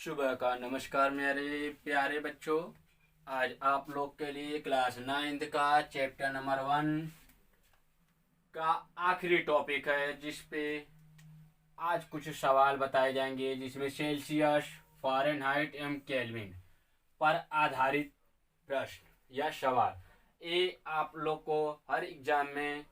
सुबह का नमस्कार मेरे प्यारे बच्चों। आज आप लोग के लिए क्लास 9th का चैप्टर नंबर 1 का आखिरी टॉपिक है, जिस पे आज कुछ सवाल बताए जाएंगे, जिसमें सेल्सियस, फ़ारेनहाइट एवं केल्विन पर आधारित प्रश्न या सवाल। ये आप लोग को हर एग्जाम में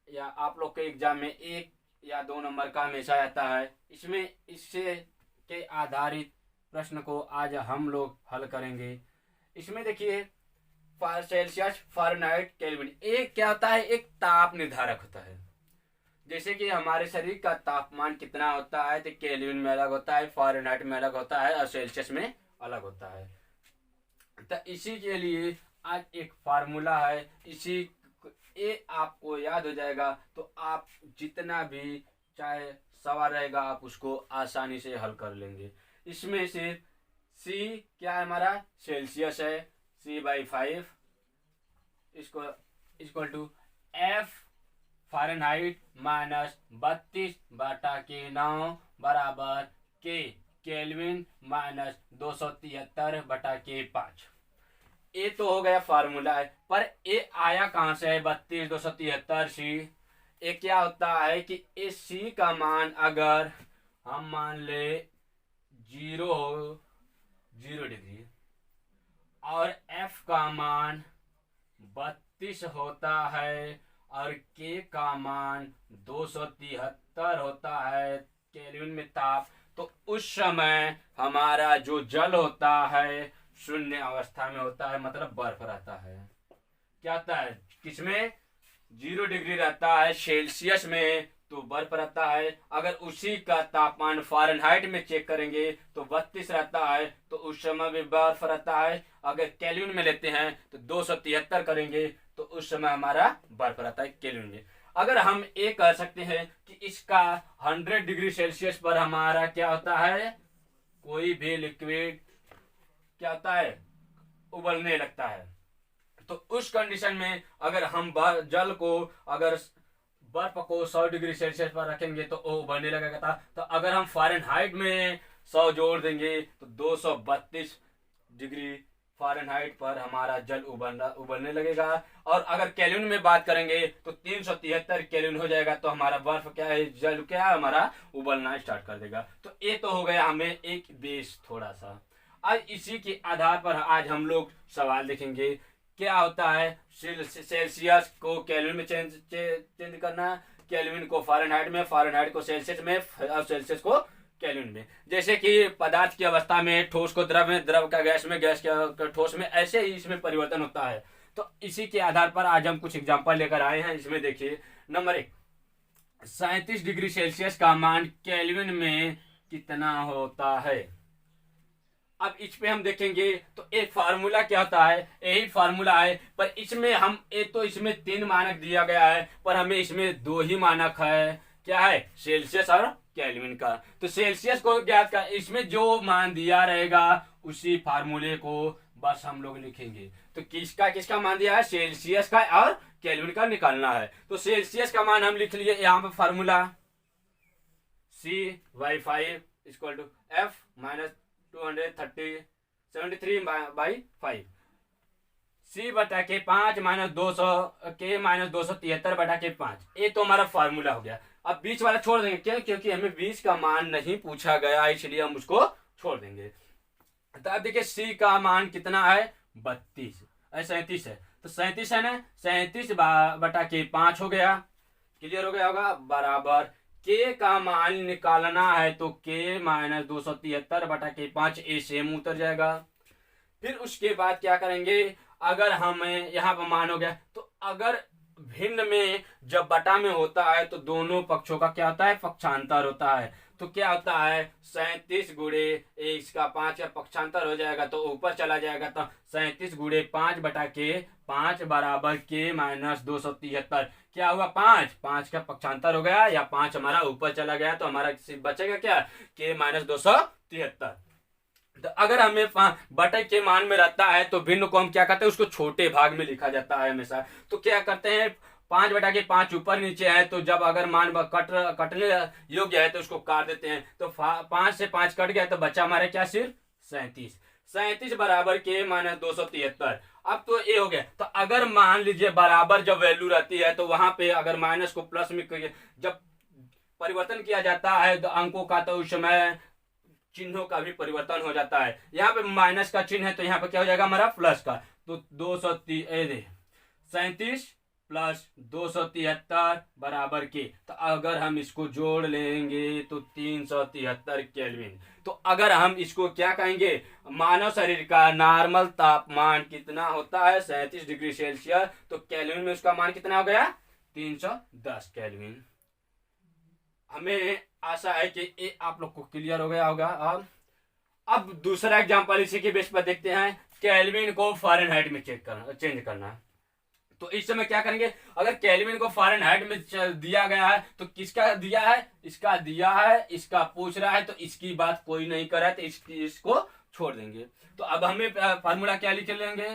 या आप लोग के एग्जाम में 1 या 2 नंबर का हमेशा आता है। इसमें इससे के आधारित प्रश्न को आज हम लोग हल करेंगे। इसमें देखिए, सेल्सियस, फ़ारेनहाइट, केल्विन, एक क्या होता है? एक ताप निर्धारक होता है। जैसे कि हमारे शरीर का तापमान कितना होता है, तो केल्विन में अलग होता है, फ़ारेनहाइट में अलग होता है और सेल्सियस में अलग होता है। तो इसी के लिए आज एक फार्मूला है, इसी ये आपको याद हो जाएगा तो आप जितना भी चाहे सवाल रहेगा आप उसको आसानी से हल कर लेंगे। इसमें से सी क्या है? हमारा सेल्सियस है, C/5 इसको इक्वल टू F फ़ारेनहाइट -32/9 बराबर K केल्विन -273/5। ये तो हो गया फार्मूला है, पर ये आया कहाँ से है? 32,273 सी। ये क्या होता है कि इस सी का मान अगर हम मान ले 0 हो, 0 डिग्री, और एफ का मान 32 होता है और के का मान 273 होता है केल्विन में ताप, तो उस समय हमारा जो जल होता है शून्य अवस्था में होता है, मतलब बर्फ रहता है। क्या होता है? किसमें? 0 डिग्री रहता है सेल्सियस में, तो बर्फ रहता है। अगर उसी का तापमान फ़ारेनहाइट में चेक करेंगे तो 32 रहता है, तो उस समय भी बर्फ रहता है। अगर केल्विन में लेते हैं तो 273 करेंगे तो उस समय हमारा बर्फ रहता है केल्विन में। अगर हम ये कह सकते हैं कि इसका 100 डिग्री सेल्सियस पर हमारा क्या होता है? कोई भी लिक्विड क्या होता है? उबलने लगता है। तो उस कंडीशन में अगर हम जल को, अगर बर्फ को 100 डिग्री सेल्सियस पर रखेंगे तो वो उबलने लगेगा था। तो अगर हम फ़ारेनहाइट में 100 जोड़ देंगे तो 232 डिग्री फ़ारेनहाइट पर हमारा जल उबलने लगेगा। और अगर केल्विन में बात करेंगे तो 373 केल्विन हो जाएगा, तो हमारा बर्फ क्या है? जल क्या है? हमारा उबलना स्टार्ट कर देगा। तो ये तो हो गया हमें एक बेस थोड़ा सा। आज इसी के आधार पर आज हम लोग सवाल देखेंगे। क्या होता है? सेल्सियस को केल्विन में चेंज करना, केल्विन को फ़ारेनहाइट में, फ़ारेनहाइट को सेल्सियस में, और सेल्सियस को केल्विन में। जैसे कि पदार्थ की अवस्था में, ठोस को द्रव में, द्रव का गैस में, गैस का ठोस में, ऐसे ही इसमें परिवर्तन होता है। तो इसी के आधार पर आज हम कुछ एग्जाम्पल लेकर आए हैं। इसमें देखिए, नंबर 1, 37 डिग्री सेल्सियस का मान केल्विन में कितना होता है? अब इस पे हम देखेंगे तो एक फार्मूला क्या होता है? यही फार्मूला है, पर इसमें हम तो इसमें 3 मानक दिया गया है, पर हमें इसमें 2 ही मानक है। क्या है? सेल्सियस और केल्विन का। तो सेल्सियस को ज्ञात कर, इसमें जो मान दिया रहेगा उसी फार्मूले को बस हम लोग लिखेंगे। तो किसका किसका मान दिया है? सेल्सियस का और केल्विन का निकालना है। तो सेल्सियस का मान हम लिख लिए यहाँ पे, formula C/5 equal to F -273/5 C/5 -200 K -273/5। ये तो हमारा फार्मूला हो गया। अब बीच वाला छोड़ देंगे, क्यों? क्योंकि हमें बीच का मान नहीं पूछा गया, इसलिए हम उसको छोड़ देंगे। तो अब देखिए, C का मान कितना है? 37 37 है, तो 37 है ना, 37/5 हो गया। क्लियर हो गया होगा? बराबर के का मान निकालना है तो K -273/5 ए सेम उतर जाएगा। फिर उसके बाद क्या करेंगे? अगर हमें यहाँ पर मान हो गया, तो अगर भिन्न में जब बटा में होता है तो दोनों पक्षों का क्या होता है? पक्षांतर होता है। तो क्या होता है? 37 गुणे इसका 5 का पक्षांतर हो जाएगा तो ऊपर चला जाएगा, तो 37 गुणे 5/K बराबर K -273। क्या हुआ? 5 का पक्षांतर हो गया, या 5 हमारा ऊपर चला गया, तो हमारा बचेगा क्या? K -273। तो अगर हमें बटे के मान में रहता है तो भिन्न को हम क्या करते हैं? उसको छोटे भाग में लिखा जाता है हमेशा। तो क्या करते हैं? 5/5 ऊपर नीचे है, तो जब अगर मान कटने योग्य है तो उसको काट देते हैं। तो 5 से 5 कट गया तो बच्चा हमारे क्या, सिर्फ 37। 37 बराबर के माइनस 273। अब तो ये हो गया। तो अगर मान लीजिए बराबर जब वैल्यू रहती है तो वहां पे अगर माइनस को प्लस में जब परिवर्तन किया जाता है तो अंकों का, तो उस समय चिन्हों का भी परिवर्तन हो जाता है। यहाँ पे माइनस का चिन्ह है तो यहाँ पे क्या हो जाएगा हमारा, प्लस का। तो 37 प्लस 273 बराबर के, तो अगर हम इसको जोड़ लेंगे तो 373 केल्विन। तो अगर हम इसको क्या कहेंगे, मानव शरीर का नॉर्मल तापमान कितना होता है, 37 डिग्री सेल्सियस, तो केल्विन में उसका मान कितना हो गया, 310 केल्विन। हमें आशा है कि ये आप लोग को क्लियर हो गया होगा। अब दूसरा एग्जांपल इसी के बेस पर देखते हैं, केल्विन को फ़ारेनहाइट में चेंज करना। तो इस समय क्या करेंगे, अगर केल्विन को फ़ारेनहाइट में दिया गया है तो किसका दिया है, इसका दिया है, इसका पूछ रहा है, तो इसकी बात कोई नहीं कर रहा है तो इसको छोड़ देंगे। तो अब हमें फार्मूला क्या लिख लेंगे,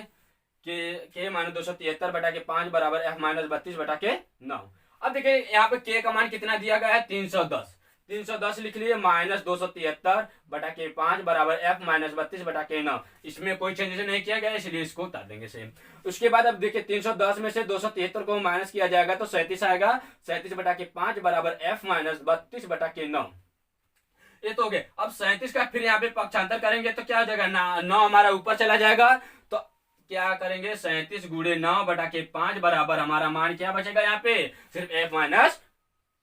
के माइनस 273/5 बराबर F माइनस 32/9। अब देखिए यहाँ पे के का मान कितना दिया गया है, 310। 310 लिख लिए, माइनस 273/5 बराबर F माइनस 32/9। इसमें कोई चेंजेस नहीं किया गया इसलिए इसको उतार देंगे सेम। उसके बाद अब देखिए 310 में से 273 को माइनस किया जाएगा तो 37 आएगा। 37/5 बराबर F माइनस 32/9। ये तो हो गया। अब 37 का फिर यहाँ पे पक्षांतर करेंगे तो क्या हो जाएगा, 9 हमारा ऊपर चला जाएगा। तो क्या करेंगे, 37 गुणे 9/5 बराबर हमारा मान क्या बचेगा, यहाँ पे सिर्फ F माइनस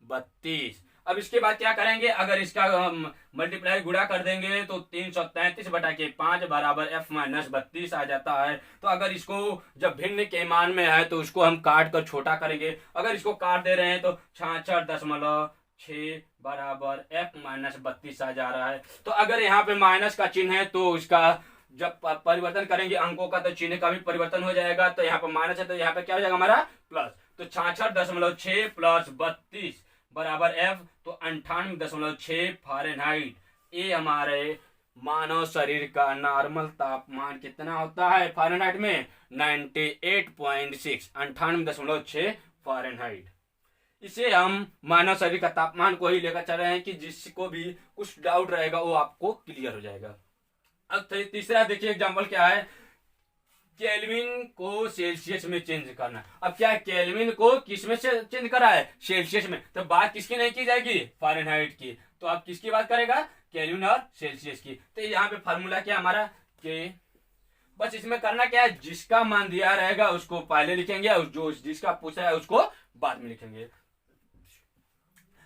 32। अब इसके बाद क्या करेंगे, अगर इसका मल्टीप्लाई गुणा कर देंगे तो 333/5 बराबर F माइनस 32 आ जाता है। तो अगर इसको जब भिन्न के मान में है तो उसको हम काट कर छोटा करेंगे। अगर इसको काट दे रहे हैं तो 66.6 बराबर F माइनस 32 आ जा रहा है। तो अगर यहाँ पे माइनस का चिन्ह है तो उसका जब परिवर्तन करेंगे अंकों का तो चिन्ह का भी परिवर्तन हो जाएगा। तो यहाँ पे माइनस है तो यहाँ पे क्या हो जाएगा हमारा प्लस। तो 66.6 प्लस 32 बराबर F, तो 98.6 फ़ारेनहाइट। ये हमारे मानव शरीर का नॉर्मल तापमान कितना होता है फ़ारेनहाइट में, 98.6, 98.6 फ़ारेनहाइट। इसे हम मानव शरीर का तापमान को ही लेकर चल रहे हैं कि जिसको भी कुछ डाउट रहेगा वो आपको क्लियर हो जाएगा। अब तीसरा देखिए एग्जांपल क्या है, केल्विन को सेल्सियस में चेंज करना। अब क्या केल्विन को किस में से चेंज करा है, सेल्सियस में। तो बात किसकी नहीं की जाएगी, फ़ारेनहाइट की। तो अब किसकी बात करेगा, केल्विन और सेल्सियस की। तो यहाँ पे फार्मूला क्या हमारा, के बस इसमें करना क्या है, जिसका मान दिया रहेगा उसको पहले लिखेंगे और जो जिसका पूछा है उसको बाद में लिखेंगे।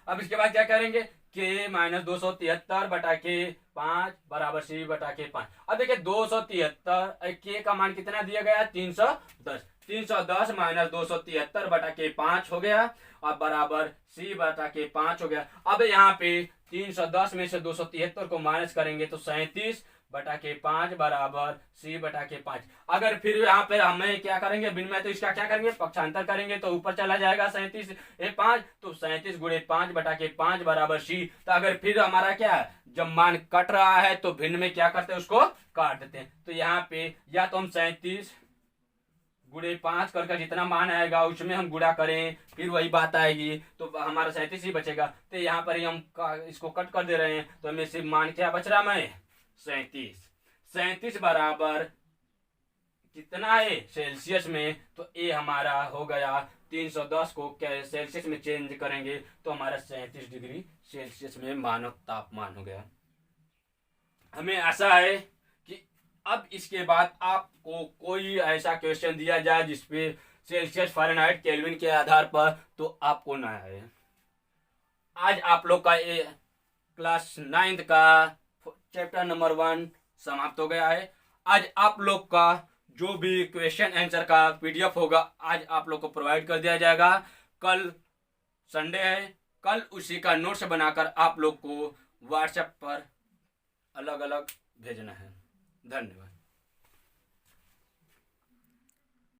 अब इसके बाद क्या करेंगे, के माइनस 273/5 बराबर C/5। अब देखिए 273 के का मान कितना दिया गया, 310। 310 माइनस 273/5 हो गया अब बराबर C/5 हो गया। अब यहाँ पे 310 में से 273 को माइनस करेंगे तो 37/5 बराबर C/5। अगर फिर यहाँ पे हमें क्या करेंगे, बिन तो इसका क्या करेंगे, पक्षांतर करेंगे तो ऊपर चला जाएगा 37/5। तो 37 गुणे 5/5 बराबर C। तो अगर फिर हमारा क्या है, जब मान कट रहा है तो भिन्न में क्या करते हैं, उसको काट देते हैं। तो यहाँ पे या तो हम 37 गुणे 5 करके जितना मान आएगा उसमें हम गुणा करें, फिर वही बात आएगी तो हमारा 37 ही बचेगा। तो यहाँ पर ही हम इसको कट कर दे रहे हैं तो हमें सिर्फ मान क्या बच रहा है, 37। 37 बराबर कितना है सेल्सियस में, तो ये हमारा हो गया 310 को सेल्सियस में चेंज करेंगे तो हमारा 37 डिग्री सेल्सियस में मानव तापमान हो गया। हमें आशा है कि अब इसके बाद आपको कोई ऐसा क्वेश्चन दिया जाए जिसपे सेल्सियस फ़ारेनहाइट केल्विन के आधार पर तो आपको ना आए। आज आप लोग का ये क्लास 9th का चैप्टर नंबर 1 समाप्त हो गया है। आज आप लोग का जो भी क्वेश्चन आंसर का PDF होगा आज आप लोग को प्रोवाइड कर दिया जाएगा। कल संडे है, कल उसी का नोट्स बनाकर आप लोग को व्हाट्सएप पर अलग अलग भेजना है। धन्यवाद।